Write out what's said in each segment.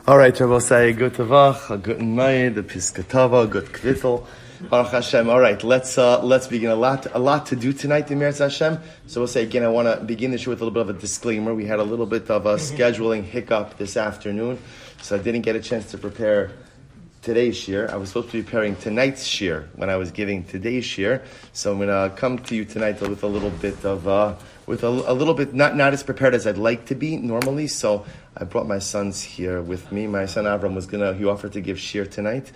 All right, I will say good tavach, a good Moed, a piskatava, good kvittel. Baruch Hashem. All right, let's begin. A lot to do tonight in Meretz Hashem. So we'll say again, I want to begin this with a little bit of a disclaimer. We had a little bit of a scheduling hiccup this afternoon, so I didn't get a chance to prepare today's shir. I was supposed to be preparing tonight's shir when I was giving today's shir. So I'm going to come to you tonight with a little bit of a little bit not as prepared as I'd like to be normally. So I brought my sons here with me. My son Avraham he offered to give shir tonight.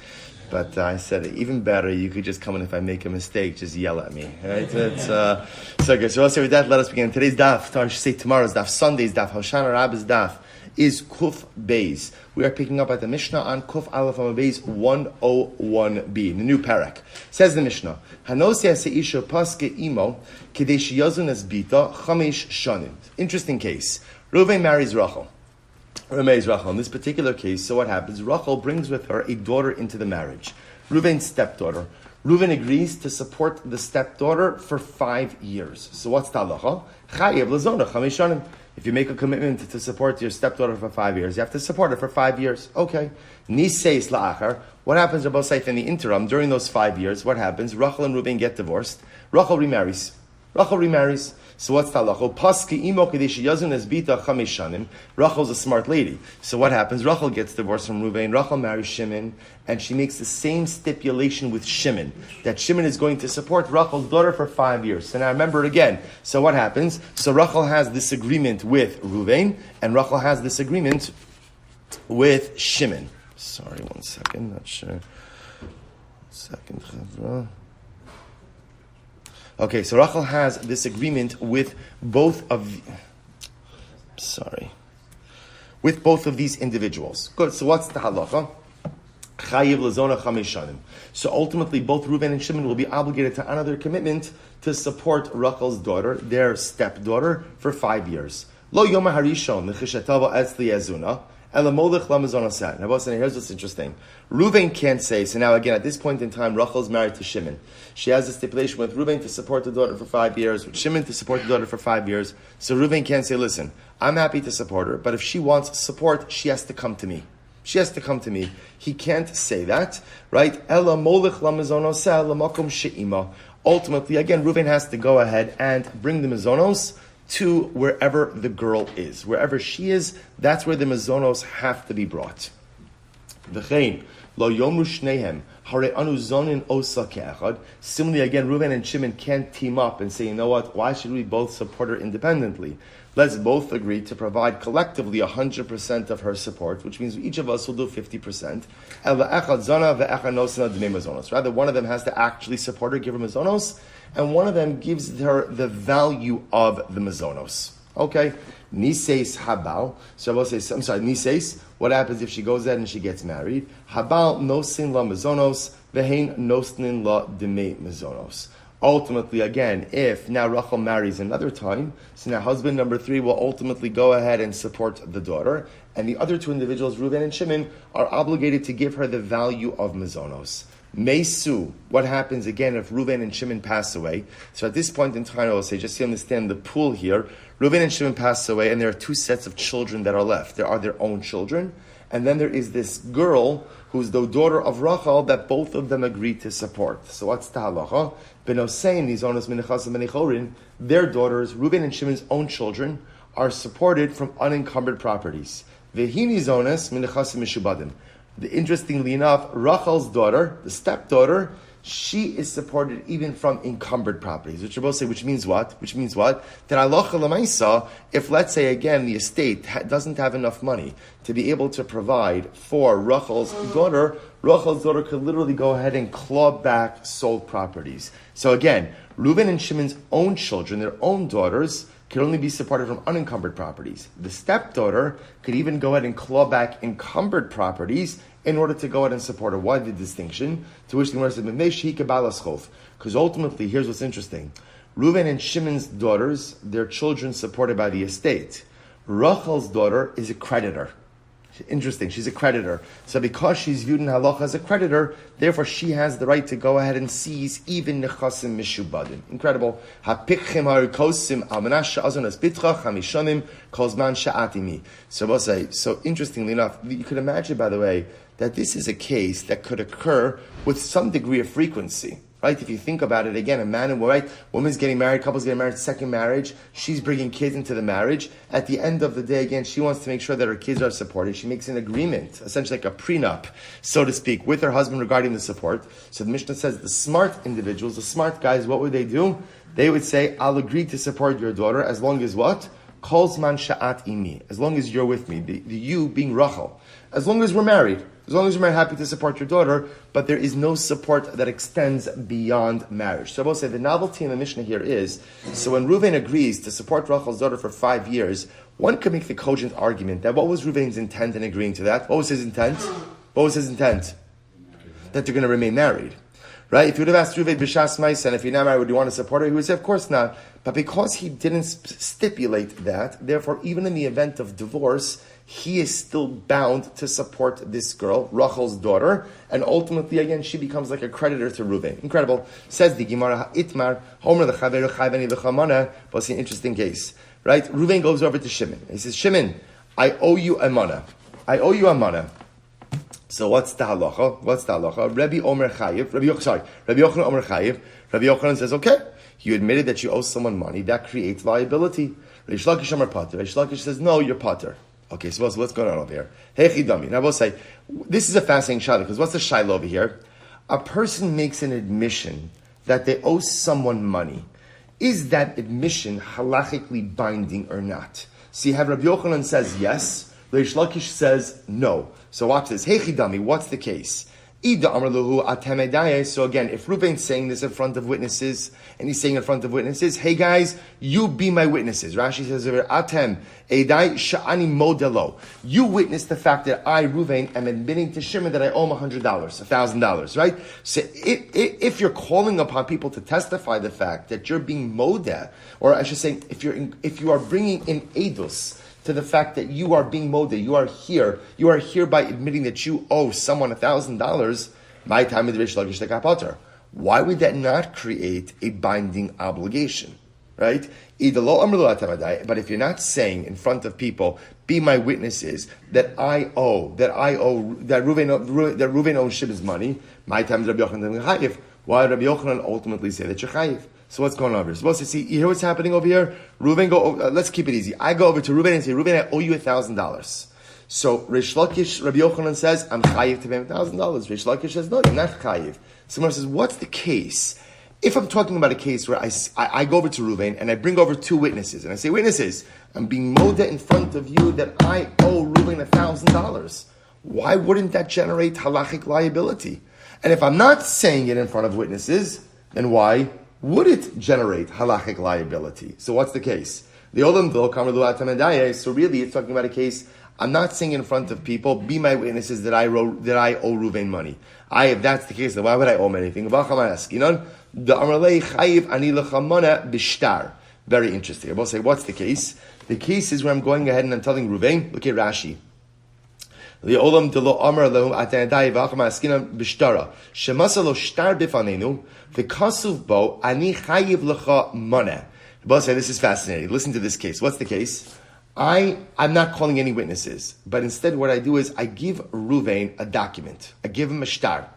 But I said, even better, you could just come in if I make a mistake, just yell at me. Right? It's so good. So also with that, let us begin. Today's daf, I should say tomorrow's daf, Sunday's daf, Hoshana Rabb's daf, is Kuf Beis. We are picking up at the Mishnah on Kuf Aleph Beis 101b, the new parak. Says the Mishnah, Hanosia seisha paske imo kadesh yazun es bita chamesh shanim. Interesting case. Reuven marries Rachel. In this particular case, so what happens? Rachel brings with her a daughter into the marriage. Reuven's stepdaughter. Reuven agrees to support the stepdaughter for 5 years. So what's the halacha? Chayev lezona chamesh shanim. If you make a commitment to support your stepdaughter for 5 years, you have to support her for 5 years. Okay. Niseis la'achar. What happens, Rabbi Saif, in the interim, during those 5 years? What happens? Rachel and Reuven get divorced. Rachel remarries. So what's the halacha? Paski imo kadesh yazun es bita chamesh shanim. Rachel's a smart lady. So what happens? Rachel gets divorced from Reuven. Rachel marries Shimon, and she makes the same stipulation with Shimon, that Shimon is going to support Rachel's daughter for 5 years. So now remember it again. So what happens? So Rachel has this agreement with Reuven, and Rachel has this agreement with Shimon. Sorry, 1 second. Not sure. 1 second, Chavra. Okay, so Rachel has this agreement with both of these individuals. Good. So what's the halacha? Chayiv lezona chamesh shanim. So ultimately, both Reuven and Shimon will be obligated to honor their commitment to support Rachel's daughter, their stepdaughter, for 5 years. Lo yom harishon lechishatava etzli yazuna. Now, here's what's interesting. Reuven can't say, so now again, at this point in time, Rachel is married to Shimon. She has a stipulation with Reuven to support the daughter for 5 years, with Shimon to support the daughter for 5 years. So Reuven can't say, listen, I'm happy to support her, but if she wants support, she has to come to me. He can't say that, right? Ultimately, again, Reuven has to go ahead and bring the mizonos to wherever the girl is. Wherever she is, that's where the mazonos have to be brought. Similarly, again, Reuven and Shimon can't team up and say, you know what, why should we both support her independently? Let's both agree to provide collectively 100% of her support, which means each of us will do 50%. Rather, one of them has to actually support her, give her mazonos, and one of them gives her the value of the mazonos. Okay? Niseis habal. So I will say, Niseis, what happens if she goes ahead and she gets married? Habal nosin la mazonos, vehein nosnin la deme mazonos. Ultimately, again, if now Rachel marries another time, so now husband number 3 will ultimately go ahead and support the daughter, and the other 2 individuals, Reuven and Shimon, are obligated to give her the value of mazonos. Meisu, what happens again if Reuven and Shimon pass away? So at this point in time, I will say, just to understand the pool here, Reuven and Shimon pass away, and there are 2 sets of children that are left. There are their own children, and then there is this girl who's the daughter of Rachel that both of them agree to support. So what's the halacha? Their daughters, Reuven and Shimon's own children, are supported from unencumbered properties. Interestingly enough, Rachel's daughter, the stepdaughter, she is supported even from encumbered properties, which means what? That halacha l'maisa, if let's say again the estate doesn't have enough money to be able to provide for Rachel's daughter could literally go ahead and claw back sold properties. So again, Reuven and Shimon's own children, their own daughters, could only be supported from unencumbered properties. The stepdaughter could even go ahead and claw back encumbered properties in order to go ahead and support her. Why the distinction? To which the Gemara said, because ultimately, here's what's interesting. Reuven and Shimon's daughters, their children supported by the estate. Rachel's daughter is a creditor. Interesting. She's a creditor. So because she's viewed in halacha as a creditor, therefore she has the right to go ahead and seize even nechasim mishubadim. Incredible. Hapikchim harikosim almanasha azonas bitrach hamishonim kozman sha'atimi. So we'll say, so interestingly enough, you could imagine, by the way, that this is a case that could occur with some degree of frequency. Right? If you think about it, again, a man and woman, right? Woman's getting married, couple's getting married, second marriage. She's bringing kids into the marriage. At the end of the day, again, she wants to make sure that her kids are supported. She makes an agreement, essentially like a prenup, so to speak, with her husband regarding the support. So the Mishnah says the smart individuals, the smart guys, what would they do? They would say, I'll agree to support your daughter as long as what? Kol zman sha'at imi. As long as you're with me. The you being Rachel. As long as we're married. As long as you're happy to support your daughter, but there is no support that extends beyond marriage. So I will say the novelty in the Mishnah here is, so when Reuven agrees to support Rachel's daughter for 5 years, one could make the cogent argument that what was Reuven's intent in agreeing to that? What was his intent? What was his intent? That they're going to remain married. Right? If you would have asked Reuven b'shas ma'isa, if you're not married, would you want to support her? He would say, of course not. But because he didn't stipulate that, therefore, even in the event of divorce, he is still bound to support this girl, Rachel's daughter, and ultimately, again, she becomes like a creditor to Reuven. Incredible. Says the Gemara, Itmar, Homer l'chaveru chayveni l'chamana, but it's an interesting case. Right? Reuven goes over to Shimon. He says, Shimon, I owe you a mana. I owe you a mana. So what's the halacha? What's the halacha? Rabbi Omer Chayiv. Rabbi Yochanan Omer Chayiv. Rabbi Yochanan says, okay, you admitted that you owe someone money. That creates liability. Reish Lakish Omer Pater. Reish Lakish says, no, you're Pater. Okay, so what's going on over here? Hey Chidami. Now we'll say, this is a fascinating shaila, because what's the shaila over here? A person makes an admission that they owe someone money. Is that admission halachically binding or not? So you have Rabbi Yochanan says yes, Reish Lakish says no. So watch this. Hey Chidami, what's the case? So again, if Reuven's saying this in front of witnesses, and he's saying in front of witnesses, hey guys, you be my witnesses. Rashi says over, Atem, Edai Sha'ani Modelo. You witness the fact that I, Reuven, am admitting to Shimon that I owe him $100, $1,000, right? So if you're calling upon people to testify the fact that you're being Modeh, or I should say, if you are bringing in Eidos, to the fact that you are being modeh, you are here by admitting that you owe someone $1,000, my time is Reish Lakish Tekapater. Why would that not create a binding obligation? Right? But if you're not saying in front of people, be my witnesses, that Reuven owes Shimon's money, my time is Rabbi Yochanan Chayiv. Why did Rabbi Yochanan ultimately say that you're Chayiv? So what's going on over here? Supposed to see, you hear what's happening over here? Reuven let's keep it easy. I go over to Reuven and say, Reuven, I owe you $1,000. So Reish Lakish, Rabbi Yochanan says, I'm chayiv to pay him $1,000. Reish Lakish says, no, you're not chayiv. Someone says, what's the case? If I'm talking about a case where I go over to Reuven and I bring over two witnesses, and I say, witnesses, I'm being modeh in front of you that I owe Reuven $1,000. Why wouldn't that generate halachic liability? And if I'm not saying it in front of witnesses, then why would it generate halachic liability? So what's the case? So really it's talking about a case, I'm not saying in front of people, be my witnesses that I owe Reuven money. If that's the case, then why would I owe him anything? Very interesting. I will say, what's the case? The case is where I'm going ahead and I'm telling Reuven, look at Rashi. Le'olam delo amar lehum atanadai v'acham askinan b'shtara shemasa lo shtar b'fanenu v'kasuv bo ani chayiv lecha moneh. But say this is fascinating. Listen to this case. What's the case? I'm not calling any witnesses, but instead what I do is I give Reuven a document. I give him a shtar.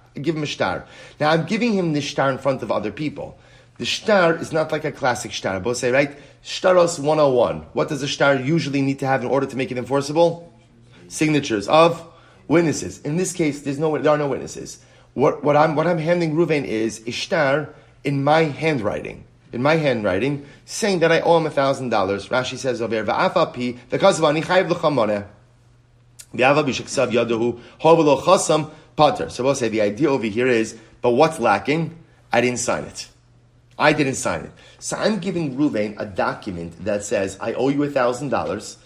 Now I'm giving him the shtar in front of other people. The shtar is not like a classic shtar. Both say, right? Shtaros 101. What does a shtar usually need to have in order to make it enforceable? Signatures of witnesses. In this case, there are no witnesses. What I'm handing Reuven is a shtar in my handwriting, saying that I owe him $1,000. Rashi says over here, "Va'afapi v'kazvani chayiv l'chamoneh v'avabi sheksav yadohu hovelo chasam pater." So we'll say the idea over here is, but what's lacking? I didn't sign it. So I'm giving Reuven a document that says I owe you $1,000.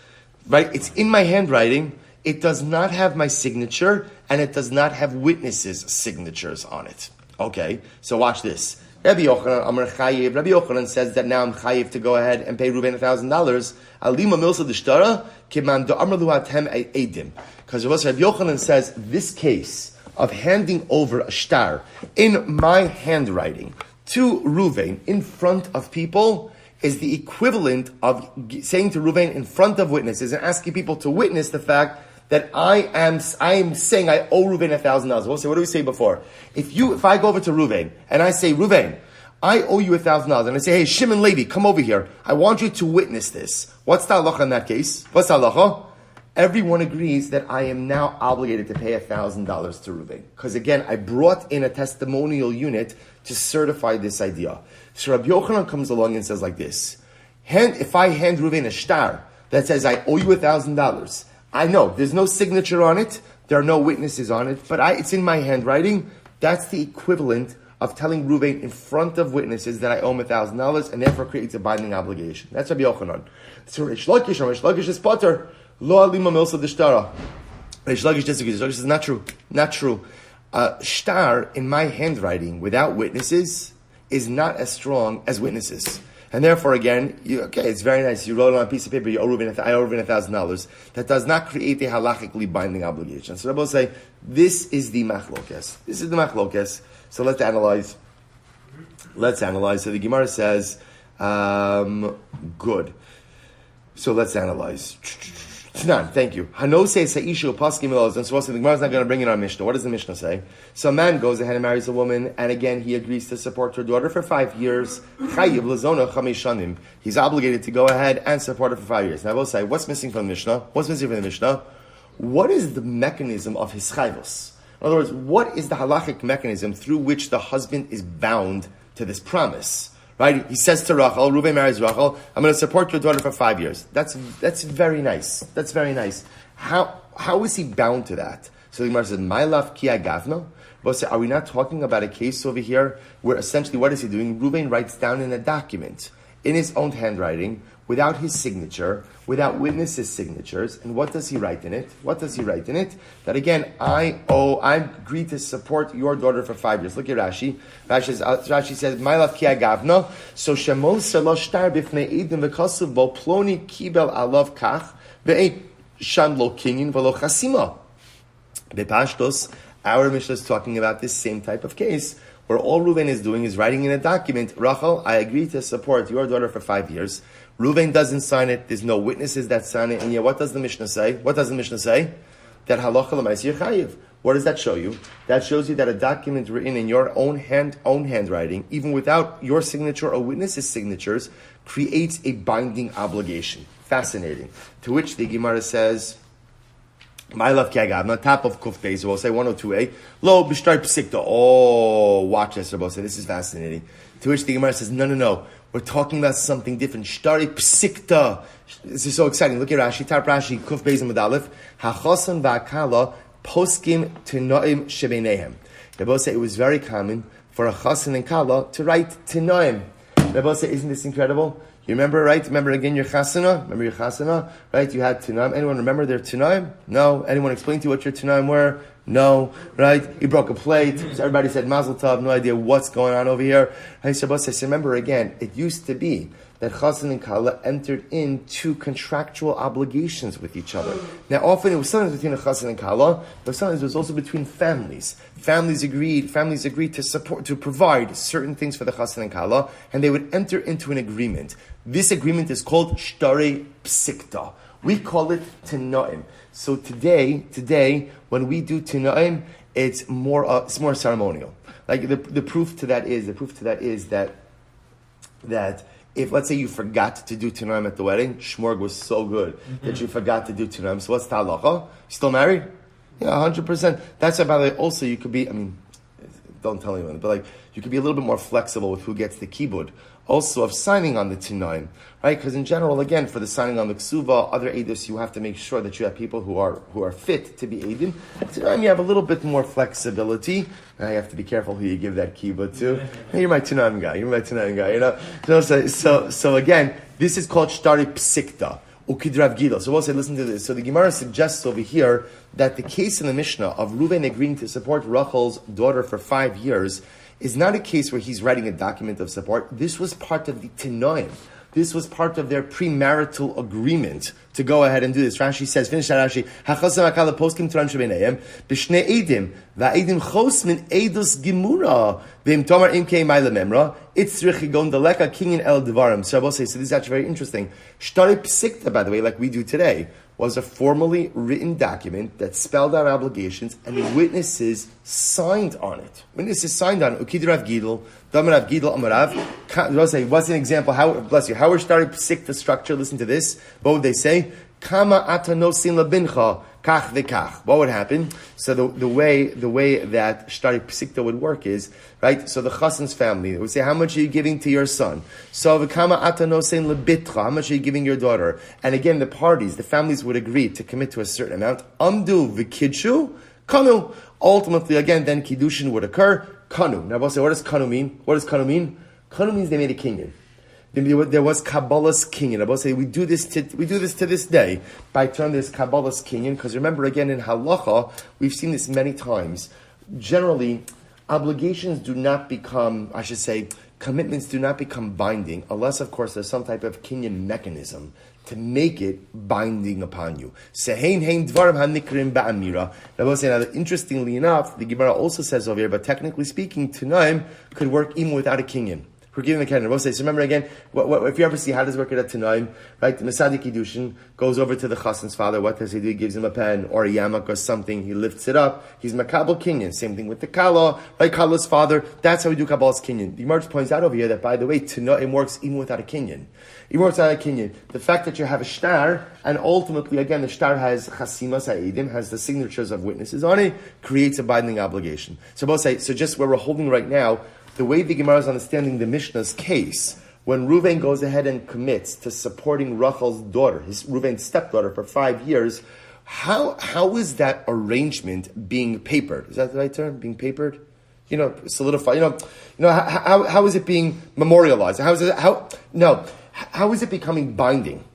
Right? It's in my handwriting. It does not have my signature, and it does not have witnesses' signatures on it. Okay, so watch this. Rabbi Yochanan Amar Chayiv. Rabbi Yochanan says that now I'm Chayiv to go ahead and pay Reuven $1,000. Alima milsa d'shtara kiman da'amar lu atem edim. Because Rabbi Yochanan says this case of handing over a shtar in my handwriting to Reuven in front of people is the equivalent of saying to Reuven in front of witnesses and asking people to witness the fact that I am saying I owe Reuven $1,000. We'll say, what do we say before? If I go over to Reuven and I say, Reuven, I owe you $1,000, and I say, hey, Shimon Levi, come over here. I want you to witness this. What's the halacha in that case? What's the halacha? Everyone agrees that I am now obligated to pay $1,000 to Reuven. Because again, I brought in a testimonial unit to certify this idea. So Rabbi Yochanan comes along and says like this, if I hand Reuven a shtar that says I owe you $1,000, I know there's no signature on it, there are no witnesses on it, but it's in my handwriting. That's the equivalent of telling Reuven in front of witnesses that I owe him $1,000 and therefore creates a binding obligation. That's Rabbi Yochanan. So Rish Lakish is potter. Lo alima milsa d'shtara. Rish Lakish disagrees. Rish Lakish says not true. Not true. Shtar in my handwriting without witnesses is not as strong as witnesses. And therefore, again, it's very nice. You wrote it on a piece of paper, I owe Reuven $1,000. That does not create a halachically binding obligation. So Rabbi will say, this is the machlokes. This is the machlokes. So let's analyze. So the Gemara says, good. So let's analyze. Tanan, thank you. Hano says Saishu Paskim Elos, and so the Gemara is not going to bring in our Mishnah. What does the Mishnah say? So a man goes ahead and marries a woman, and again he agrees to support her daughter for 5 years. Chayiv Lazona Chamesh Shanim. He's obligated to go ahead and support her for 5 years. Now I will say, what's missing from the Mishnah? What is the mechanism of his chayvos? In other words, what is the halachic mechanism through which the husband is bound to this promise? Right? He says to Rachel, Reuven marries Rachel, I'm going to support your daughter for 5 years. That's very nice. That's very nice. How is he bound to that? So the Gemara says, My love ki agavno. But are we not talking about a case over here where essentially what is he doing? Reuven writes down in a document, in his own handwriting, without his signature, without witnesses' signatures, and what does he write in it? That again, I agree to support your daughter for 5 years. Look at Rashi. Rashi says, "My love ki agavna." So shemol selo shtar b'fnei edim v'kasuv bo ploni kibel alav kach ve'ei sham lo kinyin v'lo chasima. Bepashtos, our Mishnah is talking about this same type of case, where all Reuven is doing is writing in a document, Rachel, I agree to support your daughter for 5 years. Reuven doesn't sign it, there's no witnesses that sign it, and yet what does the Mishnah say? That halacha l'maaseh chayiv. What does that show you? That shows you that a document written in your own handwriting, even without your signature or witnesses' signatures, creates a binding obligation. Fascinating. To which the Gemara says, my love kagab, on top of Kuf Beis, we'll say 102a. Lo b'shtar psikta. Oh, watch this, Rabbi. This is fascinating. To which the Gemara says, no. We're talking about something different. Shtari psikta. This is so exciting. Look at Rashi. Tarp Rashi. Kuf Beis and Medalef. Hachosan va'akala poskim tinoim shebenehem. Rabbi said it was very common for a chasan and kala to write tinoim. Rabbi said, isn't this incredible? You remember, right? Remember again your chasana? Right? You had tunaim. Anyone remember their tunaim? No. Anyone explain to you what your tunaim were? No. Right? You broke a plate. So everybody said mazel tov. No idea what's going on over here. Right? So remember again, it used to be that chassan and kala entered into contractual obligations with each other. Now, often it was sometimes between a chassan and kala, but sometimes it was also between families. Families agreed to provide certain things for the chassan and kala, and they would enter into an agreement. This agreement is called shtare psikta. We call it tinaim. So today, when we do tinaim, it's more ceremonial. Like the proof to that is that if, let's say, you forgot to do tinaim at the wedding, shmorg was so good that you forgot to do tinaim. So what's the halacha? You still married? Yeah, 100%. That's why, by the way, also you could be, don't tell anyone, but you could be a little bit more flexible with who gets the kibud. Also of signing on the tinaim, right? Because in general, again, for the signing on the ksuva, other edus, you have to make sure that you have people who are fit to be edim. Tinaim, you have a little bit more flexibility. Now you have to be careful who you give that kibbud to. Hey, you're my tinaim guy, you know? So again, this is called shtari psikta. Ukidrav gila. So we'll say, listen to this. So the Gemara suggests over here that the case in the Mishnah of Reuven agreeing to support Rachel's daughter for 5 years is not a case where he's writing a document of support. This was part of the Tinoim. This was part of their premarital agreement to go ahead and do this. Rashi says, finish that Rashi, Hachosam akala poskim turan shebenayim, b'shnei edim, va'edim chos min edus gemura, v'im tomar imkei ma'ila memra, itzrich yigon daleka kingin el devarim. So I will say, so this is actually very interesting. Shtari psikta, by the way, like we do today, was a formally written document that spelled out obligations and the witnesses signed on it. Witnesses signed on it. Ukid Rav Gidel, Dam Rav Gidel, Amarav. What's an example? How, bless you, how we're starting to psik the structure? Listen to this. What would they say? Kama atanosin labincha, kach v'kach. What would happen? So the way that Shtari Psikta would work is, right, so the Chassan's family would say, how much are you giving to your son? So v'kama atanosin labitcha, how much are you giving your daughter? And again, the parties, the families would agree to commit to a certain amount. Amdu v'kidshu, kanu. Ultimately, again, then kiddushin would occur. Kanu. Now, we'll say, what does kanu mean? What does kanu mean? Kanu means they made a kinyan. There was Kabbalah's kinyan. I will say we do this to this day by term this Kabbalah's kinyan, because remember again in halacha we've seen this many times. Generally, obligations do not become, I should say, commitments do not become binding unless, of course, there's some type of kinyan mechanism to make it binding upon you. Sehein hein dvarim hanikrim ba'amira. I will say now, interestingly enough, the Gemara also says over here, but technically speaking, Tanaim could work even without a kinyan. We're giving the Kenan. So remember again, if you ever see how does it work at Tanaim, right? The Mesadi Kiddushin goes over to the Chassan's father. What does he do? He gives him a pen or a yamak or something. He lifts it up. He's Makabel Kinyan. Same thing with the Kala, right? Kala's father. That's how we do Kabbalah's Kinyan. The Gemara points out over here that, by the way, Tanaim works even without a Kinyan. Even without a Kinyan. The fact that you have a shtar, and ultimately, again, the shtar has Chasimas Ha'idim, has the signatures of witnesses on it, creates a binding obligation. So both say, so just where we're holding right now, the way the Gemara is understanding the Mishnah's case, when Reuven goes ahead and commits to supporting Rachel's daughter, Reuven's stepdaughter, for 5 years, how is that arrangement being papered? Is that the right term? Being papered? Solidified. How is it being memorialized? How is it becoming binding?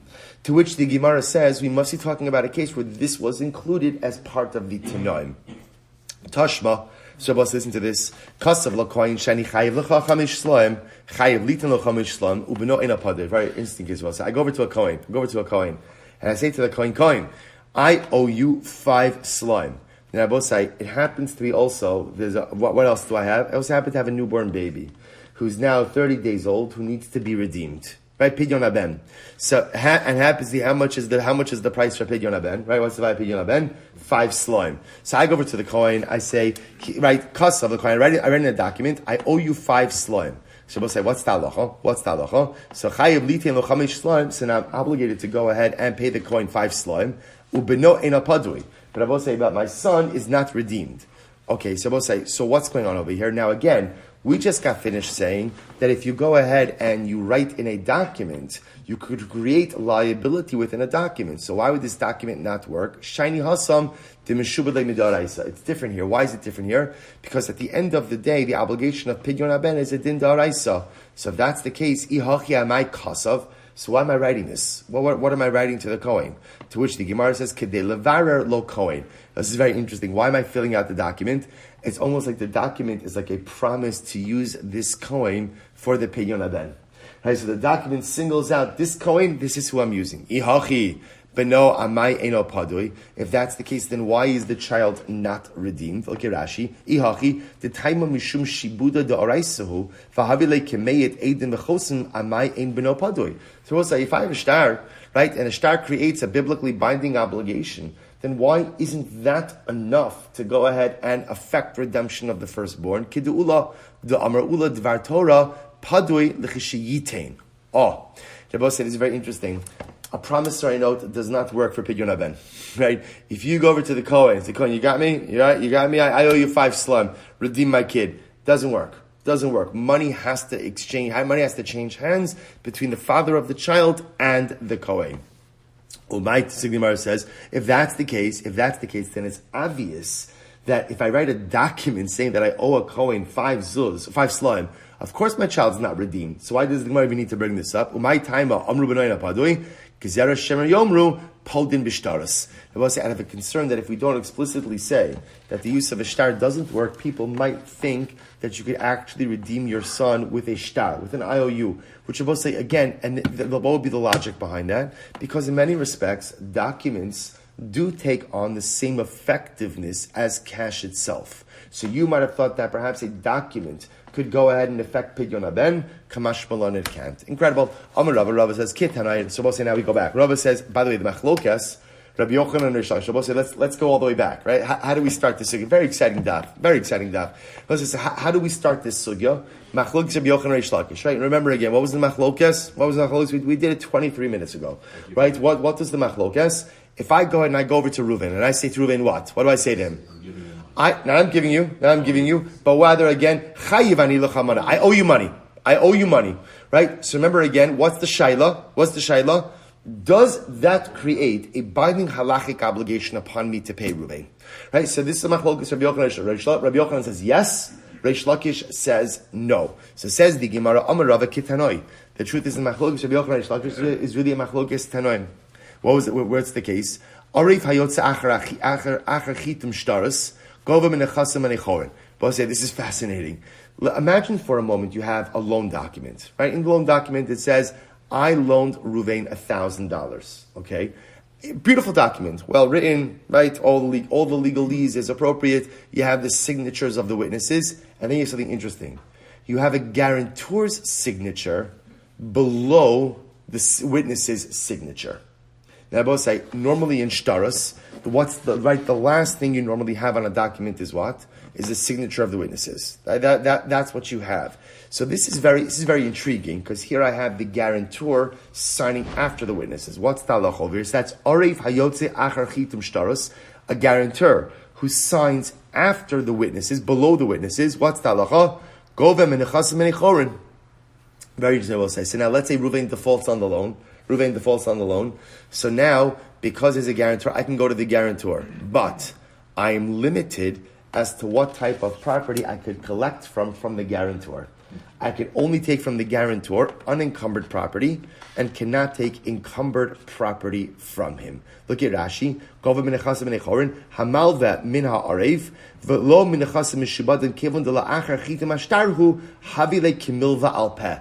To which the Gemara says we must be talking about a case where this was included as part of the Tanaim. Tashma. So let's listen to this. Kasav l'koyin shani chayiv l'cha chamish slaim, chayiv litan l'chamish slaim, ubeno ina padir. Very interesting case. So I go over to a kohen, and I say to the kohen, I owe you 5 slaim. And I both say, it happens to be also, what else do I have? I also happen to have a newborn baby, who's now 30 days old, who needs to be redeemed. Right, pidyon haben. So, and happens to be how much is the price for pidyon haben? Right, what's the value of pidyon haben? 5 slime. So I go over to the coin. I say, right, cost of the coin. I write in a document. I owe you 5 slime. So we'll say, what's talacha? So chayiv litin lo chamish slime. So now I'm obligated to go ahead and pay the coin 5 slime. Ubeno ena padui. But I will say, but my son is not redeemed. Okay, so we'll say, so what's going on over here? Now again, we just got finished saying that if you go ahead and you write in a document, you could create liability within a document. So why would this document not work? Shiny hasam de meshubadei midaraisa. It's different here. Why is it different here? Because at the end of the day, the obligation of pidyon haben is a din daraisa. So if that's the case, ihachi amai kasav. So why am I writing this? What am I writing to the Kohen? To which the Gemara says, Kedei levarer lo Kohen. This is very interesting. Why am I filling out the document? It's almost like the document is like a promise to use this Kohen for the Pidyon Haben. Right, so the document singles out this Kohen, this is who I'm using. Ihachi beno amai eno padui. If that's the case, then why is the child not redeemed? Okay, Rashi. Ihachi the taima mishum shibuda de oraisahu vahavile kemeyet edim v'chosim amai ein beno padui. So we'll say if I have a shtar, right, and a shtar creates a biblically binding obligation, then why isn't that enough to go ahead and affect redemption of the firstborn? Kidu'ula the amar ula dvar Torah padui l'chishiyitain. Oh, Rabbi said it's very interesting. A promissory note does not work for Pidyon Haben, right? If you go over to the Kohen, say, Kohen, you got me? You got me? I owe you 5 slum. Redeem my kid. Doesn't work. Money has to change hands between the father of the child and the Kohen. Umay Sigmar says, if that's the case, then it's obvious that if I write a document saying that I owe a Kohen 5 slime, of course my child's not redeemed. So why does the Gemara even need to bring this up? Umay taima amru b'noina padui, gezerah shemer yomru, poldin b'shtaros. I will say, I have a concern that if we don't explicitly say that the use of a shtar doesn't work, people might think that you could actually redeem your son with a shtar, with an IOU, which I will say again, and what would be the logic behind that? Because in many respects, documents do take on the same effectiveness as cash itself. So you might have thought that perhaps a document could go ahead and affect Pidyon Aben, Kamash Malon it can't. Incredible. Amar Rava says, Kitanai, so we'll say now we go back. Rava says, by the way, the Machlokas, Rabbi Yochanan and Rish Lakish, say, let's go all the way back, right? How do we start this sugya? Very exciting daf. Let's just say, how do we start this sugya? Machlokas Rabbi Yochanan and Rish Lakish, right? Remember again, what was the Machlokas? We did it 23 minutes ago, right? What does the Machlokas? If I go ahead and I go over to Reuven, and I say to Reuven what? What do I say to him? I'm giving you, but rather again, I owe you money, right? So remember again, what's the shaila? Does that create a binding halachic obligation upon me to pay Reuven? Right? So this is a machlokes Rabbi Yochanan. Rabbi Yochanan says yes. Reish Lakish says no. So says the Gemara, Amar Rava Kitanoi. The truth is the machlokes Rabbi Yochanan Reish Lakish is really a machlokes Tanoim. What was it? Where's the case? Arif hayotze achar chitum shtaris gova min echasim and echorin. But say this is fascinating. Imagine for a moment you have a loan document, right? In the loan document it says, I loaned Reuven $1,000. Okay, beautiful document, well written, right? All the legalese is appropriate. You have the signatures of the witnesses, and then you have something interesting. You have a guarantor's signature below the witness's signature. Now, I both say normally in shtaros, the last thing you normally have on a document is what? Is the signature of the witnesses. That's what you have. So this is very intriguing because here I have the guarantor signing after the witnesses. What's the halacha over here? So that's Arif Hayotze Achar Chitum Shtaros, a guarantor who signs after the witnesses, below the witnesses. What's the halacha? Govem and Echasim and Echorin. Very interesting, I will say. So now let's say Reuven defaults on the loan. So now, because he's a guarantor, I can go to the guarantor. But I am limited as to what type of property I could collect from the guarantor. I can only take from the guarantor unencumbered property and cannot take encumbered property from him. Look at Rashi. Hamalva min ha'arev v'lo min nechasim mishubadim kivon de la'achar chitim ashtarhu havile kimilva al peh.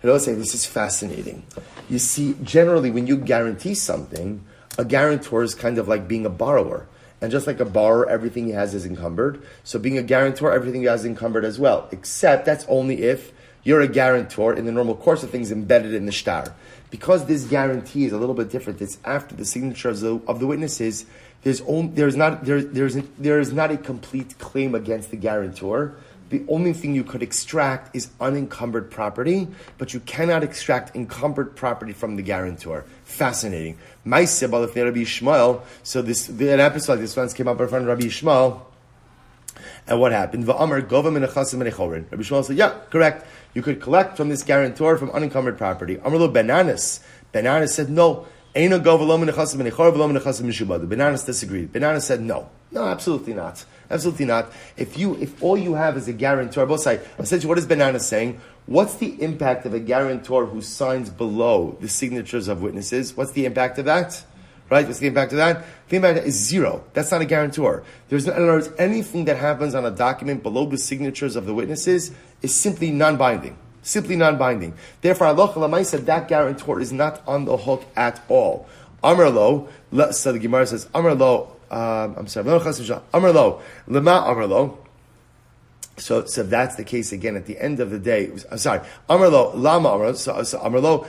I'll say this is fascinating. You see, generally when you guarantee something, a guarantor is kind of like being a borrower. And just like a borrower, everything he has is encumbered. So being a guarantor, everything he has is encumbered as well. Except that's only if you're a guarantor in the normal course of things embedded in the shtar. Because this guarantee is a little bit different, it's after the signatures of the witnesses, there is not a complete claim against the guarantor. The only thing you could extract is unencumbered property, but you cannot extract encumbered property from the guarantor. Fascinating. My Sibal, if Rabbi Yishmael, so an episode like this once came up in front of Rabbi Yishmael, and what happened? Va'amar gova min echasim and echorin. Rabbi Yishmael said, yeah, correct. You could collect from this guarantor from unencumbered property. Amarlo Benanas. Benanas said, no. Eino gova lo min echasim and echor v'lo min echasim mishubadu. Benanas disagreed. Benanas said, no. No, absolutely not. Absolutely not. If all you have is a guarantor, both sides, essentially what is Banana saying? What's the impact of a guarantor who signs below the signatures of witnesses? What's the impact of that? Right? What's the impact of that? The impact is zero. That's not a guarantor. In other words, anything that happens on a document below the signatures of the witnesses is simply non-binding. Therefore, Allah Lamaisa, that guarantor is not on the hook at all. Amarlo, so the Gemara says, Amarlo, Amarlo, Lema Amarlo. So that's the case again at the end of the day. Amarlo, Lama Amarlo,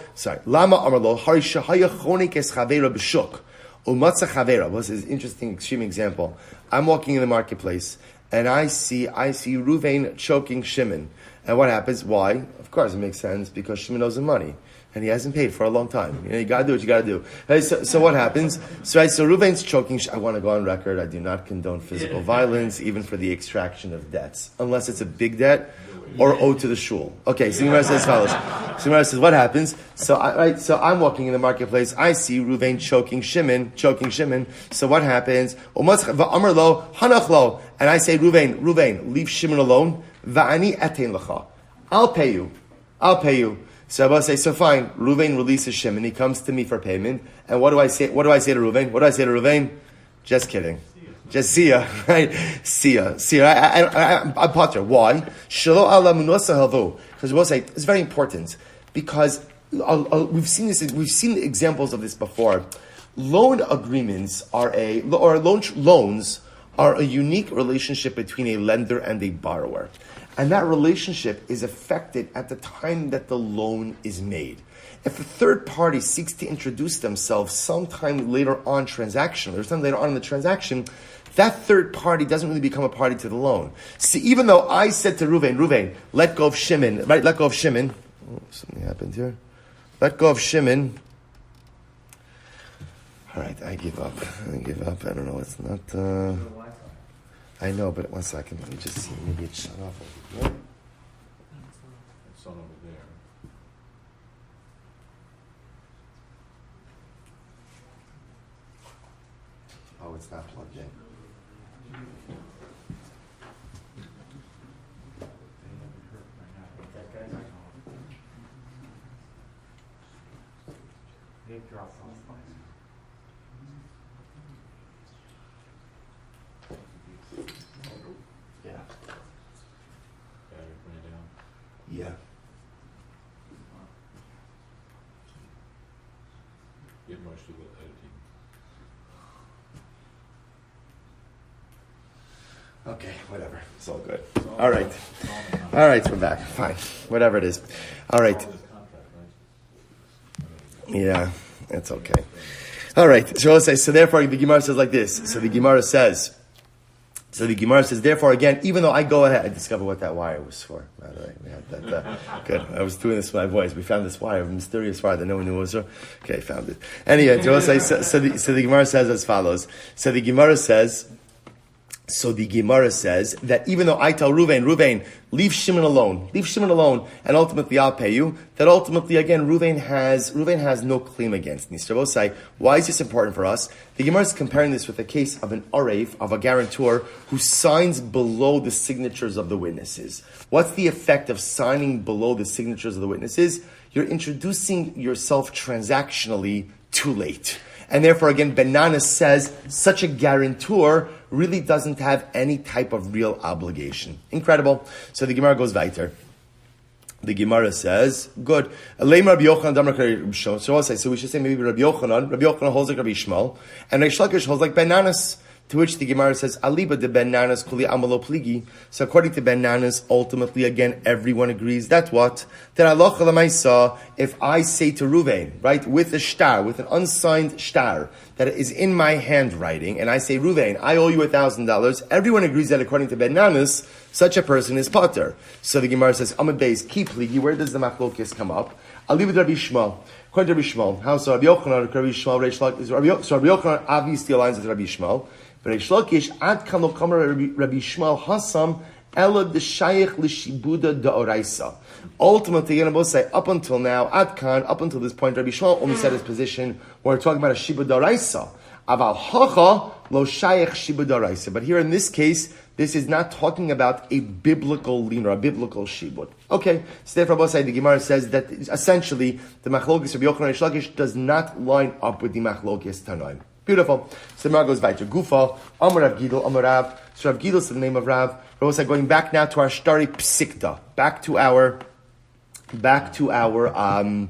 Lama Amarlo, Hari Shahaya Chonik es Chavera B'Shuk. Umatza Chavera was an interesting, extreme example. I'm walking in the marketplace and I see Reuven choking Shimon. And what happens? Why? Of course it makes sense because Shimon owes him money. And he hasn't paid for a long time. You gotta do what you gotta do. Hey, so what happens? So Reuven's choking. I want to go on record. I do not condone physical violence, even for the extraction of debts, unless it's a big debt or owed to the shul. Okay, so Gemara says as follows. So Gemara says, what happens? So I'm walking in the marketplace. I see Reuven choking Shimon. So what happens? Amarlo, Hanachlo. and I say, Ruvain, leave Shimon alone. Va'ani etein lecha. I'll pay you. So Abba says, so fine. Ruvain releases Shimon. He comes to me for payment. And what do I say? What do I say to Ruvain? Just kidding. Just see ya, right? See ya. I'm potter. Why? Shelo ala munosa halvo. Because we'll say it's very important because we've seen examples of this before. Loan agreements loans are a unique relationship between a lender and a borrower, and that relationship is affected at the time that the loan is made. If a third party seeks to introduce themselves sometime later on in the transaction, that third party doesn't really become a party to the loan. See, even though I said to Ruvain, let go of Shimon, right? Let go of Shimon. Oh, something happened here. Let go of Shimon. All right, I give up. I don't know. It's not. I know, but 1 second. Let me just see. Maybe it's shut off over here. It's on over there. Oh, it's not plugged in. Yeah. Get much to the editing. Okay, whatever. It's all good. All right, we're back. Fine. Whatever it is. All right. Yeah, it's okay. All right. So therefore, the Gemara says like this. So the Gemara says, therefore, again, even though I go ahead, I discovered what that wire was for. By the way, we had that. Good. I was doing this with my voice. We found this wire, a mysterious wire that no one knew was. Okay, found it. Anyway, so the Gemara says as follows. So the Gemara says that even though I tell Ruvain, leave Shimon alone, and ultimately I'll pay you, that ultimately, again, Ruvain has no claim against me. So why is this important for us? The Gemara is comparing this with a case of an arev, of a guarantor, who signs below the signatures of the witnesses. What's the effect of signing below the signatures of the witnesses? You're introducing yourself transactionally too late. And therefore, again, Benana says such a guarantor really doesn't have any type of real obligation. Incredible. So the Gemara goes weiter. The Gemara says, good. So we should say maybe Rabbi Yochanan holds like Rabbi Shmuel, and Reish Lakish holds like Benanas. To which the Gemara says, Aliba de Benanas kuli amalo pligi. So according to Benanas, ultimately, again, everyone agrees that what? That Allah Chalamaisa, if I say to Ruvain, right, with a shtar, with an unsigned shtar, that is in my handwriting, and I say, Ruvain, I owe you $1,000, everyone agrees that according to Benanas, such a person is potter. So the Gemara says, Amad Beis, ki pligi, where does the machlokes come up? Aliba de Rabbi Shmuel. According to Rabbi Shmuel, how so? Rabbi Yochanan, Rabbi Shmuel, Reish Lakish, so Rabbi Yochanan obviously aligns with Rabbi Shmuel. Reish Lakish ad kan lo kamer Rabbi Shmuel hasam ela de shayich l'shibuda da'oraisa. Ultimately, you're both say up until now, ad kan, up until this point, Rabbi Shmuel only said his position where we're talking about a shibud da'oraisa. Aval hacha lo shayich shibud da'oraisa. But here in this case, this is not talking about a biblical lien or a biblical shibud. Okay, so therefore, the Gemara says that essentially the machlokes of Yochanan and Reish Lakish does not line up with the machlokes Tanaim. Beautiful. So the Gemara goes weiter. Gufa, Amar Rav Gidel, Amar Rav. So Rav Gidel is the name of Rav. Rav going back now to our Shtari Psikta. Back to our Tanaim.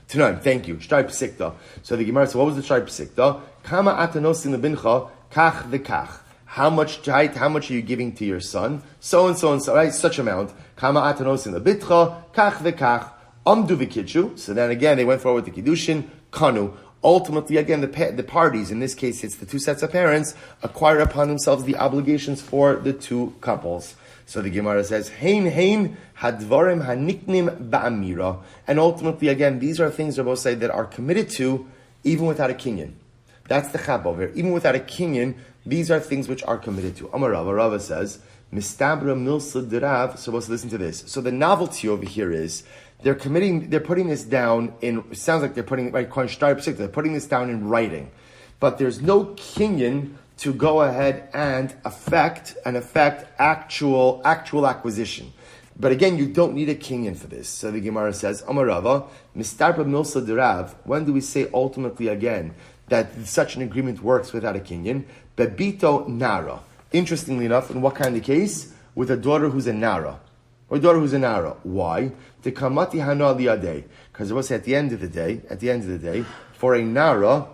Thank you. Shtari Psikta. So the Gemara said, what was the Shtari Psikta? Kama atanosin lebincha, kach v'kach. How much are you giving to your son? So and so, right? Such amount. Kama atanosin lebitcha, kach v'kach. Amdu v'kidushu. So then again, they went forward with the Kiddushin. Kanu. Ultimately, again, the parties, in this case, it's the two sets of parents, acquire upon themselves the obligations for the two couples. So the Gemara says, Hein hadvarim haniknim ba'amira. And ultimately, again, these are things, Rabbi say, that are committed to even without a kinyan. That's the chap over here. Even without a kinyan, these are things which are committed to. Amar Rava says, Mistabra milsa derav. So let's listen to this. So the novelty over here is, they're putting this down in, it sounds like they're putting this down in writing. But there's no kinyan to go ahead and affect actual acquisition. But again, you don't need a kinyan for this. So the Gemara says, Amarava, Mistarpa Milsa Derav, when do we say ultimately again that such an agreement works without a kinyan? Bebito Nara. Interestingly enough, in what kind of case? With a daughter who's a Nara. Or a daughter who's a Nara. Why? The Kamati Hana Liyadeh. Because it was at the end of the day, for a Nara,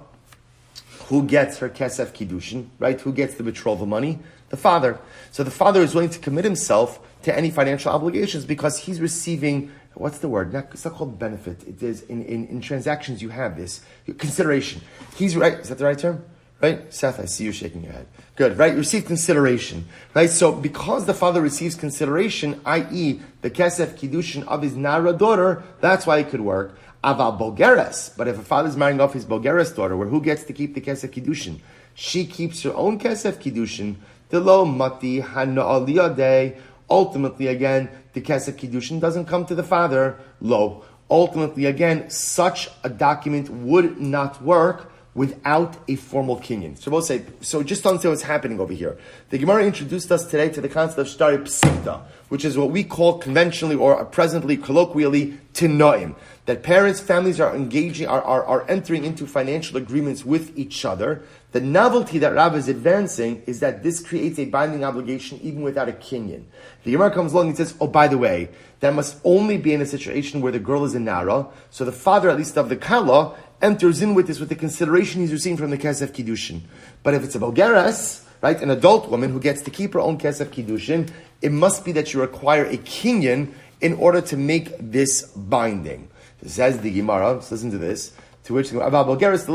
who gets her kesef kiddushin, right? Who gets the betrothal money? The father. So the father is willing to commit himself to any financial obligations because he's receiving, what's the word? It's not called benefit. It is, in transactions you have this. Consideration. He's right. Is that the right term? Right? Seth, I see you shaking your head. Good, right? You receive consideration. Right? So because the father receives consideration, i.e. the kesef kiddushin of his Nara daughter, that's why it could work. Aval Bogeres, but if a father is marrying off his Bogeres daughter, where who gets to keep the Kesef Kiddushin? She keeps her own Kesef Kiddushin. The lo mati hana aliyadeh. Ultimately, again, the Kesef Kiddushin doesn't come to the father. Lo. Ultimately, again, such a document would not work without a formal kinyan. So we'll say, so just to understand what's happening over here. The Gemara introduced us today to the concept of shtari psikta, which is what we call conventionally or presently, colloquially, tinoim. That parents, families are engaging, are entering into financial agreements with each other. The novelty that Rav is advancing is that this creates a binding obligation even without a kinyan. The Gemara comes along and says, oh, by the way, that must only be in a situation where the girl is a nara, so the father, at least of the kala, enters in with this with the consideration he's receiving from the kesef kiddushin. But if it's a bogeres, right, an adult woman who gets to keep her own kesef kiddushin, it must be that you require a kinyan in order to make this binding. Says the Gemara, so listen to this, to which the bogeres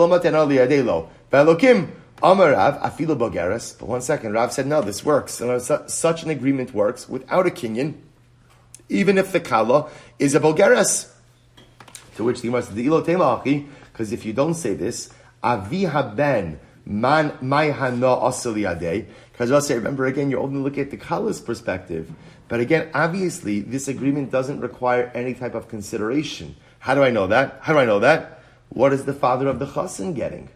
Velokim Amar Rav Afilu bogeres. But one second, Rav said no, this works. Such an agreement works without a kinyan, even if the kala is a bogeres. To which the Gemara says, because if you don't say this, Avi haben man mayhana asali. Because I'll say, remember again, you're only looking at the kala's perspective. But again, obviously, this agreement doesn't require any type of consideration. How do I know that? What is the father of the chassan getting?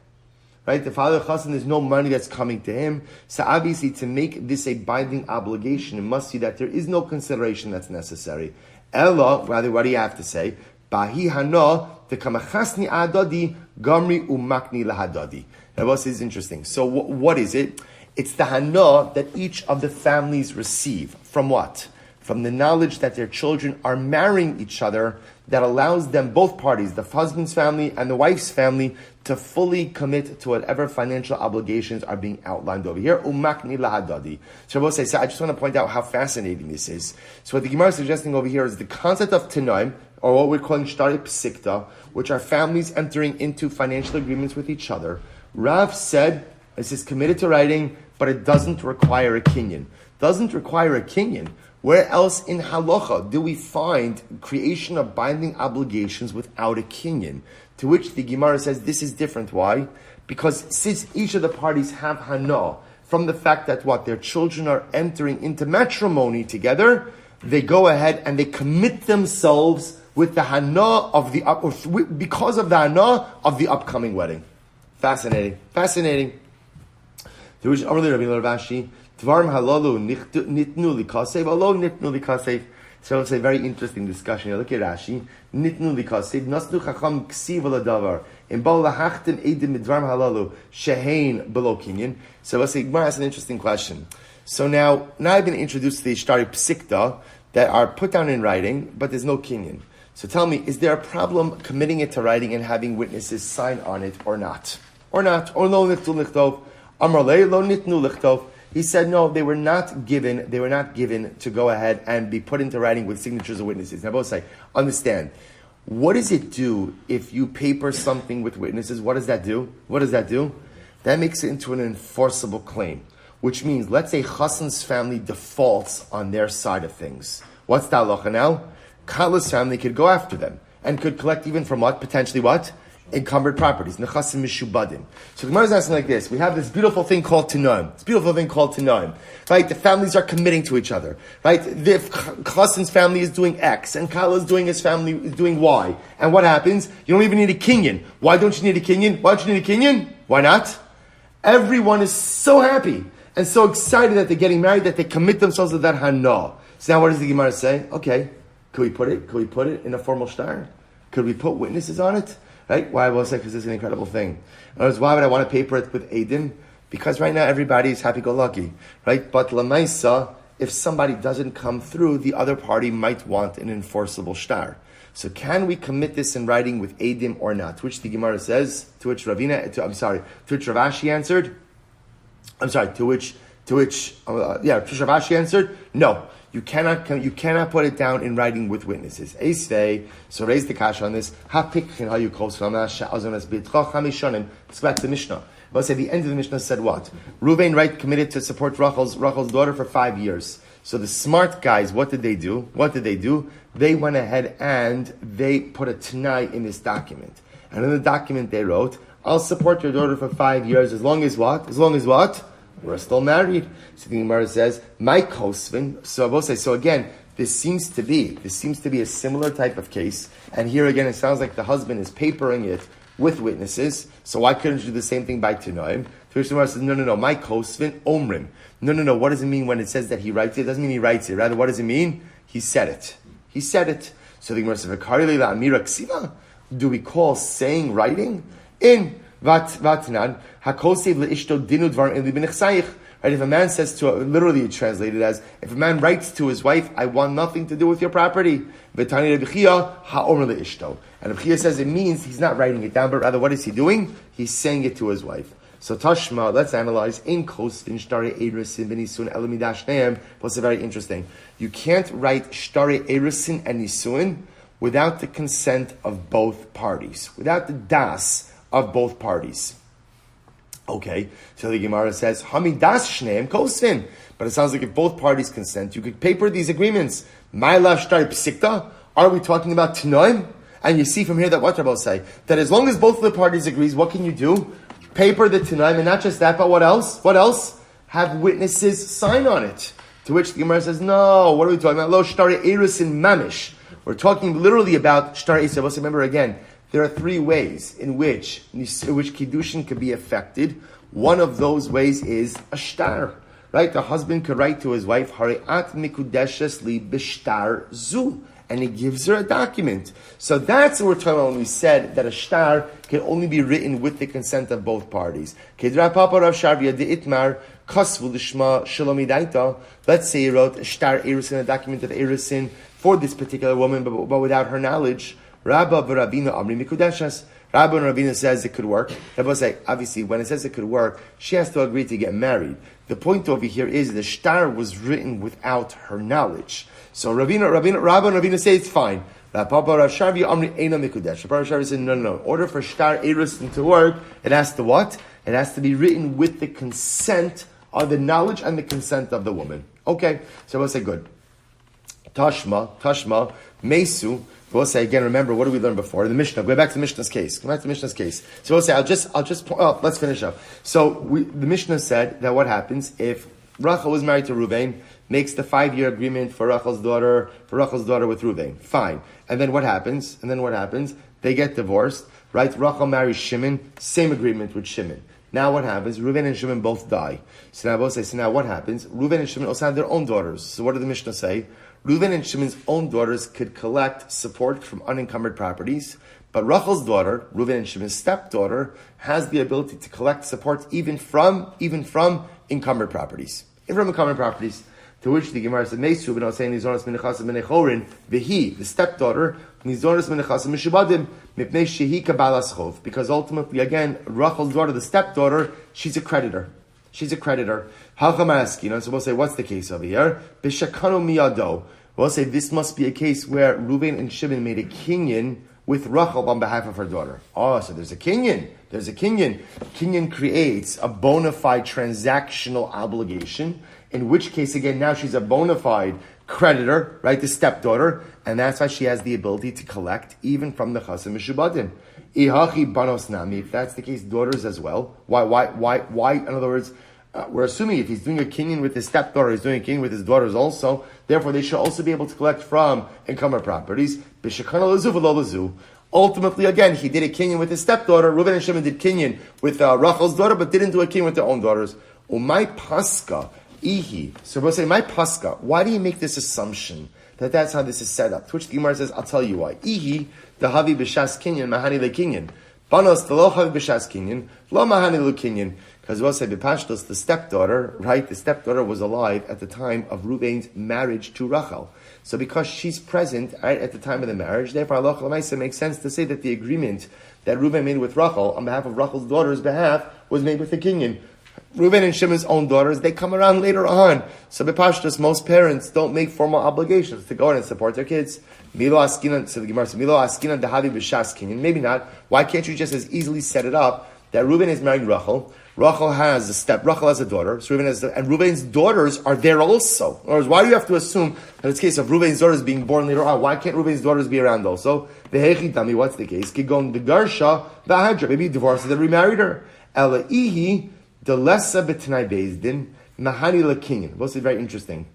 Right? The father of the chassan, there's no money that's coming to him. So obviously, to make this a binding obligation, it must be that there is no consideration that's necessary. Ella, rather, what do you have to say? Bahi hana tekamachasni adadi gamri umakni lahadadi. Now, this is interesting. So, what is it? It's the hana that each of the families receive. From what? From the knowledge that their children are marrying each other, that allows them, both parties, the husband's family and the wife's family, to fully commit to whatever financial obligations are being outlined over here. Umakni lahadadi. So I just want to point out how fascinating this is. So what the Gemara is suggesting over here is the concept of tenoim, or what we're calling shtari psikta, which are families entering into financial agreements with each other. Rav said, this is committed to writing, but it doesn't require a kinyan. Doesn't require a kinyan. Where else in halacha do we find creation of binding obligations without a kinyan? To which the Gemara says this is different. Why? Because since each of the parties have hana from the fact that their children are entering into matrimony together, they go ahead and they commit themselves with the hana of because of the hana of the upcoming wedding. Fascinating. To which Rashi, Tvarim halalu nitnu likasev, alo nitnu likasev. So it's a very interesting discussion. You look at Rashi, nitnu likasev, nasnu chacham ksiv aladavar, in bal lahachtem edim midvarim halalu, shehein below kinyan. So let's say, Gemara asks an interesting question. So now I've been introduced to the shtari psikta that are put down in writing, but there's no kinyan. So tell me, is there a problem committing it to writing and having witnesses sign on it or not? Or no nitnu lichtov, amrlei lo nitnu lichtov. He said, no, they were not given to go ahead and be put into writing with signatures of witnesses. Now both say, understand, what does it do if you paper something with witnesses? What does that do? That makes it into an enforceable claim, which means, let's say Chassan's family defaults on their side of things. What's the halacha now? Kala's family could go after them and could collect even from what? Potentially what? Encumbered properties, nechasim mishubadim. So the Gemara is asking like this: we have this beautiful thing called tenoim. Right? The families are committing to each other. Right? If Chassan's family is doing X and Kala is doing his family is doing Y, and what happens? You don't even need a kinyan. Why don't you need a kinyan? Why not? Everyone is so happy and so excited that they're getting married that they commit themselves to that hana. So now what does the Gemara say? Okay, could we put it in a formal shtar? Could we put witnesses on it? Right? Why? Well, because this is an incredible thing. In other words, why would I want to paper it with Eidim? Because right now everybody is happy-go-lucky, right? But lamaisa, if somebody doesn't come through, the other party might want an enforceable shtar. So can we commit this in writing with Eidim or not? To which the Gemara says, to which Ravashi answered, Ravashi answered, no. You cannot put it down in writing with witnesses. Eisvei, so raise the kash on this. Let's go back to the Mishnah. Let's say the end of the Mishnah said what? Reuven, right, committed to support Rachel's daughter for 5 years. So the smart guys, what did they do? They went ahead and they put a t'nai in this document. And in the document they wrote, I'll support your daughter for 5 years as long as what? We're still married. So the Gemara says, my kosvin. So I will say, so again, this seems to be a similar type of case. And here again, it sounds like the husband is papering it with witnesses. So why couldn't you do the same thing by Tanoim? The Gemara says, no, my kosvin omrim. No. What does it mean when it says that he writes it? It doesn't mean he writes it. Rather, what does it mean? He said it. So the Gemara says, do we call saying writing? In Vatnan, Hakosev leishto dinu dvarim eli b'nechsayich. Right? If a man says to, literally it's translated as, if a man writes to his wife, I want nothing to do with your property. V'tani Rabbi Chia ha'omer leishto. And Rabbi Chia says it means he's not writing it down, but rather what is he doing? He's saying it to his wife. So Tashma, let's analyze. In kosvin shtare erisin v'nisun elamidash neim. Plus, very interesting. You can't write shtare erisin and nisuin without the consent of both parties, without the das of both parties. Okay, so the Gemara says, Hamidas Shneim Kosvin. But it sounds like if both parties consent, you could paper these agreements. Ma'alav Shtar Psikta. Are we talking about Tanoim? And you see from here that what Rabbi say, that as long as both of the parties agrees, what can you do? Paper the Tanoim, and not just that, but what else? Have witnesses sign on it. To which the Gemara says, no, what are we talking about? Lo Shtar Erusin Mamish. We're talking literally about Shtar Erusin. Remember again, there are 3 ways in which Kiddushin could be affected. One of those ways is a shtar. Right? The husband could write to his wife, Hari'at mikudeshes li b'shtar zu. And he gives her a document. So that's what we're talking about when we said that a shtar can only be written with the consent of both parties. Let's say he wrote a shtar erusin, a document of erusin for this particular woman, but without her knowledge. Rabba v'Ravina amri mikudeshas. Rabba and Ravina says it could work. Rabba say, obviously, when it says it could work, she has to agree to get married. The point over here is the shtar was written without her knowledge. So Rabba and Ravina say it's fine. Rabba Rav Sharvi amri eina mikudesh. Rabba Rav Sharvi said, no. In order for shtar erusin to work, it has to what? It has to be written with the consent of the knowledge and the consent of the woman. Okay, so we'll say good. Tashma, Mesu. We'll say again, remember, what did we learn before? The Mishnah. Go back to the Mishnah's case. So we'll say, let's finish up. So the Mishnah said that what happens if Rachel was married to Reuven, makes the 5-year agreement for Rachel's daughter with Reuven. Fine. And then what happens? They get divorced, right? Rachel marries Shimon, same agreement with Shimon. Now what happens? Reuven and Shimon both die. So now what happens? Reuven and Shimon also have their own daughters. So what did the Mishnah say? Reuven and Shimon's own daughters could collect support from unencumbered properties, but Rachel's daughter, Reuven and Shimon's stepdaughter, has the ability to collect support even from encumbered properties. To which the Gemara said, Mesu ben Hossein nizoras menechasim menechorin, vehi, the stepdaughter, nizoras menechasim mishubadim, mipnei shehi kabbalas chov. Because ultimately, again, Rachel's daughter, the stepdaughter, she's a creditor. So we'll say, what's the case over here? B'shakano miyado. We'll say this must be a case where Reuven and Shimon made a kinyan with Rachel on behalf of her daughter. Oh, so there's a kinyan. Kinyan creates a bona fide transactional obligation, in which case, again, now she's a bona fide creditor, right, the stepdaughter, and that's why she has the ability to collect even from the chasim mishubadim. Ihachi banos nami, if that's the case, daughters as well. Why? In other words, we're assuming if he's doing a kinyan with his stepdaughter, he's doing a kinyan with his daughters also. Therefore, they should also be able to collect from encumbered properties. Ultimately, again, he did a kinyan with his stepdaughter. Reuben and Shimon did kinyan with Rachel's daughter, but didn't do a kinyan with their own daughters. My paska, ihi. So we'll say, my paska. Why do you make this assumption that that's how this is set up? To which the Gemara says, I'll tell you why. Ihi, the havi b'shas kinyan, mahani le kinyan. Banos, the lo havi b'shas kinyan, lo mahani le kinyan. Because we'll say, b'pashtos, the stepdaughter, right? The stepdaughter was alive at the time of Reuben's marriage to Rachel. So because she's present right, at the time of the marriage, therefore Allah Chalamaysa makes sense to say that the agreement that Reuben made with Rachel on behalf of Rachel's daughter's behalf was made with the kinyan. Reuben and Shimon's own daughters, they come around later on. So b'pashtus, most parents don't make formal obligations to go in and support their kids. Milo askinan, so the Gemara says, Milo askinan dahavi b'shas kinyan. Maybe not. Why can't you just as easily set it up that Reuben is marrying Rachel? Rachel has a daughter. So and Reuben's daughters are there also. In other words, why do you have to assume that it's a case of Reuben's daughters being born later on? Why can't Reuben's daughters be around also? What's the case? Kigon the Garsha, the Hydra. Maybe he divorced and remarried her. Elaihi, the Lessa betnai bezdin, Mahani lakinyan. What's very interesting?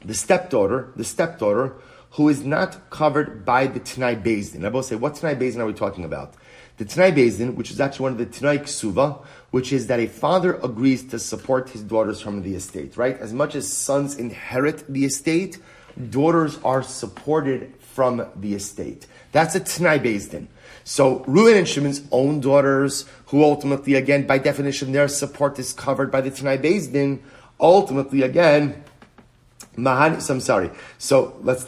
The stepdaughter, who is not covered by the Tanai Bezdin. I both say, what Tanai Bezdin are we talking about? The Tanai Bezdin, which is actually one of the Tanai Ksuva, which is that a father agrees to support his daughters from the estate, right? As much as sons inherit the estate, daughters are supported from the estate. That's a Tanai Bezdin. So Reuben and Shimon's own daughters, who ultimately, again, by definition, their support is covered by the Tanai Bezdin, ultimately, again, So let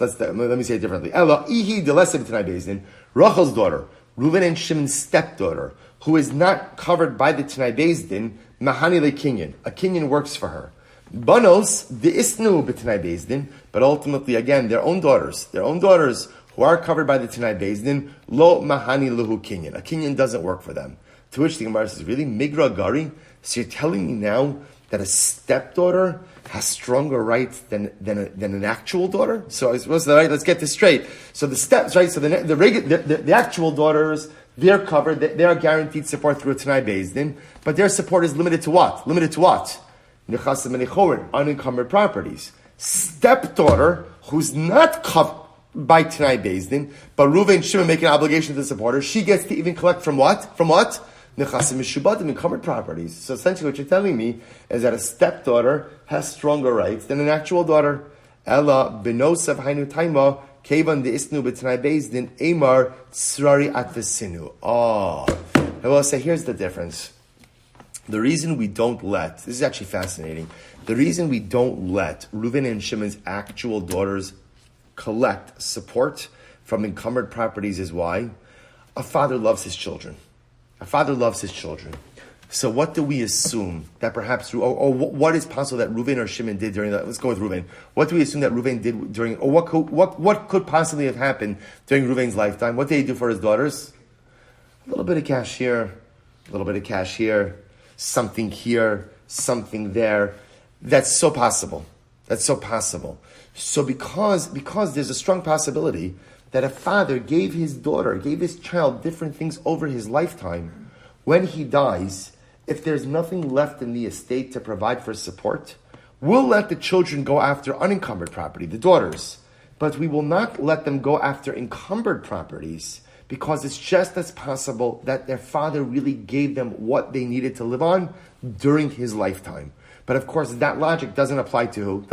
me say it differently. Ella ihi delesed Tanai Bezdin, Rachel's daughter, Reuben and Shimon's stepdaughter, who is not covered by the Tanai Bezdin, mahani le kinyan. A kinyan works for her. Banos the isnu b'Tanai Bezdin, but ultimately, again, their own daughters who are covered by the Tanai Bezdin, lo mahani lehu kinyan. A kinyan doesn't work for them. To which the Gemara says, really, migra gari? So you're telling me now that a stepdaughter has stronger rights than an actual daughter? So I suppose right. Let's get this straight. So the steps, right? So the actual daughters, they're covered. They are guaranteed support through a Tanai Bezdin, but their support is limited to what? Nechasim and Echorin, unencumbered properties. Stepdaughter, who's not covered by Tanai Bezdin, but Reuven and Shimon make an obligation to support her, she gets to even collect from what? Nechasim Mishubatim, encumbered properties. So essentially what you're telling me is that a stepdaughter has stronger rights than an actual daughter. Ella benosav hainu taima kevan de isnu b'Tanai Bezdin emar tsrari atvesinu. Oh, I will say here's the difference. The reason we don't this is actually fascinating. The reason we don't let Reuven and Shimon's actual daughters collect support from encumbered properties is why? A father loves his children. So what do we assume that perhaps, or what is possible that Reuven or Shimon did during that? Let's go with Reuven. What do we assume that Reuven did during, or what could possibly have happened during Reuven's lifetime? What did he do for his daughters? A little bit of cash here, something here, something there. That's so possible. So because there's a strong possibility that a father gave his child different things over his lifetime, when he dies, if there's nothing left in the estate to provide for support, we'll let the children go after unencumbered property, the daughters, but we will not let them go after encumbered properties, because it's just as possible that their father really gave them what they needed to live on during his lifetime. But of course, that logic doesn't apply to who?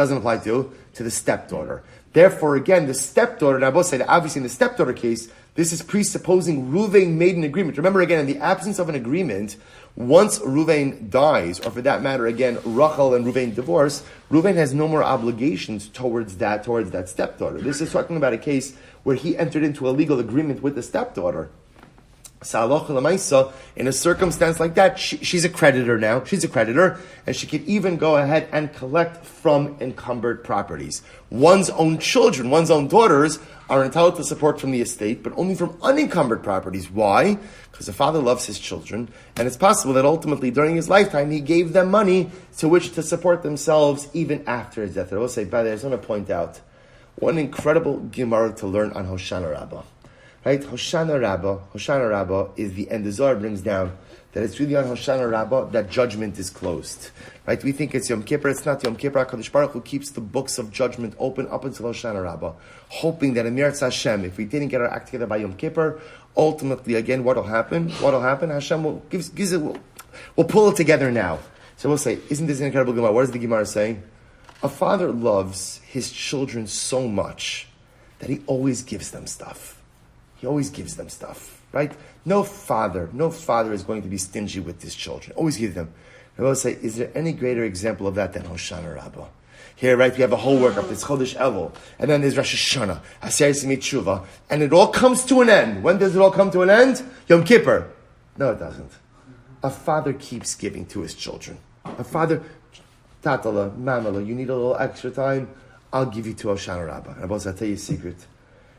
To the stepdaughter. Therefore, again, the stepdaughter, and I both say that obviously in the stepdaughter case, this is presupposing Reuven made an agreement. Remember again, in the absence of an agreement, once Reuven dies, or for that matter, again, Rachel and Reuven divorce, Reuven has no more obligations towards that stepdaughter. This is talking about a case where he entered into a legal agreement with the stepdaughter. In a circumstance like that, she's a creditor now. She's a creditor, and she can even go ahead and collect from encumbered properties. One's own children, one's own daughters are entitled to support from the estate, but only from unencumbered properties. Why? Because the father loves his children, and it's possible that ultimately during his lifetime he gave them money to which to support themselves even after his death. I will say, by the way, I just want to point out one incredible Gemara to learn on Hoshana Rabbah. Right, Hoshana Rabbah is the end. The Zohar brings down that it's really on Hoshana Rabbah that judgment is closed. Right, we think it's Yom Kippur. It's not Yom Kippur. HaKadosh Baruch Hu keeps the books of judgment open up until Hoshana Rabbah, hoping that Emir Hashem, if we didn't get our act together by Yom Kippur, ultimately, again, what'll happen? Hashem will we'll pull it together now. So we'll say, isn't this an incredible Gemara? What is the Gemara saying? A father loves his children so much that he always gives them stuff. He always gives them stuff, right? No father is going to be stingy with his children. Always give them. I will say, is there any greater example of that than Hoshana Rabbah? Here, right, we have a whole workup. There's Chodesh Elul, and then there's Rosh Hashanah, Aseret Simit Tshuva, and it all comes to an end. When does it all come to an end? Yom Kippur. No, it doesn't. A father keeps giving to his children. A father, Tatala, Mamala, you need a little extra time? I'll give you to Hoshana Rabbah. And I'll tell you a secret.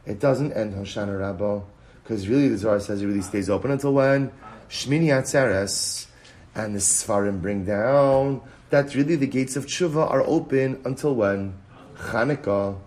It doesn't end Hoshana Rabbah, because really the Zohar says it really stays open until when? Shmini Atzeres, and the Sfarim bring down that really the gates of Tshuva are open until when? Chanukah.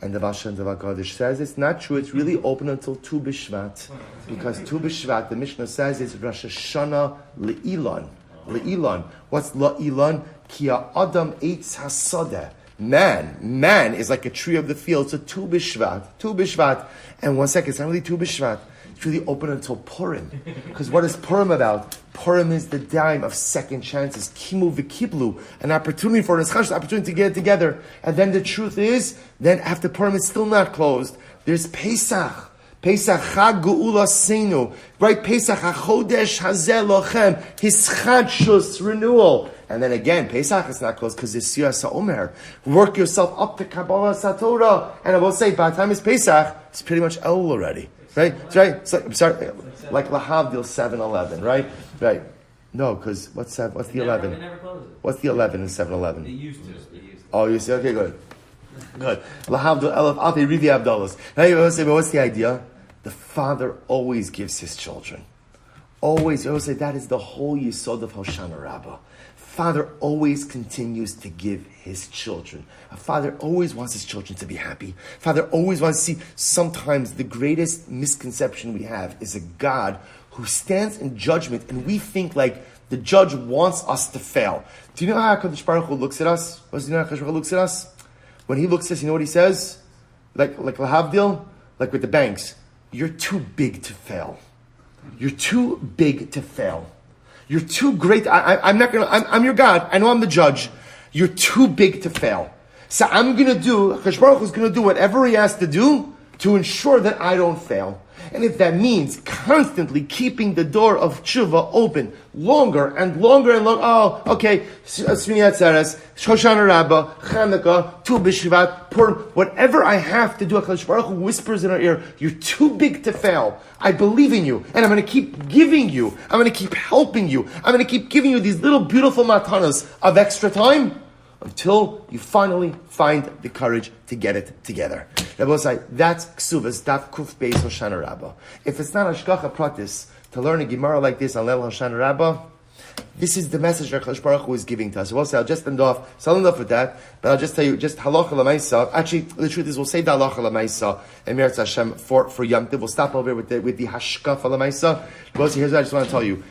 And the Vashan Zav HaKadosh says it's not true. It's really open until Tu B'Shvat. Because Tu B'Shvat, the Mishnah says, it's Rosh Hashanah Le'ilan. Le'ilan. What's Le'ilan? Ki Adam Eitz HaSodeh. Man is like a tree of the field. So Tu B'Shvat. And 1 second, it's not really Tu B'Shvat. It's really open until Purim. Because what is Purim about? Purim is the dime of second chances. Kimu v'kiblu. An opportunity for an opportunity to get it together. And then the truth is, then after Purim it's still not closed. There's Pesach. Pesach Chag Geula Seinu. Right? Pesach HaChodesh Hazeh Lochem. Hischadshus renewal. And then again, Pesach is not closed because it's Siyas HaOmer. Work yourself up to Kabbalah Satorah. And I will say, by the time it's Pesach, it's pretty much Elul already. Right? It's right. It's like, I'm sorry, like Lahavdil 7-11, right? Right. No, because what's the 11? It never closes. What's the 11 in 7-11? They used to. Oh, you see? Okay, good. Lahavdil Elef Ate Rivi Abdullas. Now you always say, but what's the idea? The father always gives his children. Always. You always say that is the whole yesod of Hoshana Rabbah. Father always continues to give his children. A father always wants his children to be happy. Father always wants to see. Sometimes the greatest misconception we have is a God who stands in judgment, and we think like the judge wants us to fail. Do you know how HaKadosh Baruch Hu looks at us? What does you know how HaKadosh Baruch Hu looks at us? When he looks at us, you know what he says? Like Lahavdil, like with the banks. You're too big to fail. You're too big to fail. You're too great. I'm your God. I know I'm the judge. You're too big to fail. So HaKadosh Baruch Hu is going to do whatever he has to do to ensure that I don't fail. And if that means constantly keeping the door of tshuva open longer and longer and longer, oh, okay, Shmini Atzeres, Hoshana Rabbah, Chanukah, Tu B'Shvat, Purim, whatever I have to do, HaKadosh Baruch Hu whispers in our ear, you're too big to fail. I believe in you, and I'm going to keep giving you. I'm going to keep helping you. I'm going to keep giving you these little beautiful matanas of extra time until you finally find the courage to get it together. Rabbi say that's Kesuvos Daf Kuf Beis Hoshana Rabbah. If it's not Hashgacha Pratis to learn a Gemara like this on Leil Hoshana Rabbah, this is the message that HaKadosh Baruch Hu is giving to us. So I'll just end off. So I'll end off with that, but I'll just tell you just halacha l'maisa. Actually, the truth is we'll say the halacha l'maisa and Meretz Hashem for Yom Tov. We'll stop over here with the hashkafa l'maisa. But here's what I just want to tell you.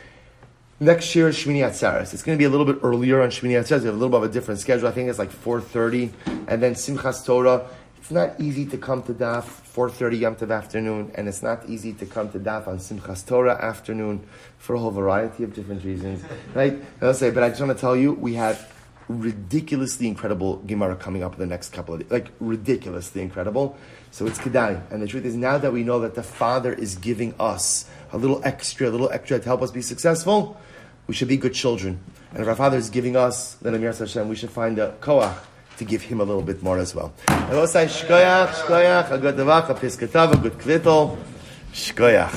Next year is Shmini Atzeres. It's going to be a little bit earlier on Shmini Atzeres. We have a little bit of a different schedule. I think it's like 4:30, and then Simchas Torah. It's not easy to come to Daf 4:30 Yom Tov afternoon, and it's not easy to come to Daf on Simchas Torah afternoon for a whole variety of different reasons, right? I'll say, but I just want to tell you, we have ridiculously incredible Gemara coming up in the next couple of days, like ridiculously incredible. So it's Kedai, and the truth is, now that we know that the Father is giving us a little extra to help us be successful, we should be good children. And if our Father is giving us, then Amir Hashem, we should find a koach to give him a little bit more as well. I will say, shkoyach, a good devach, a piskatav, a good klitol, shkoyach.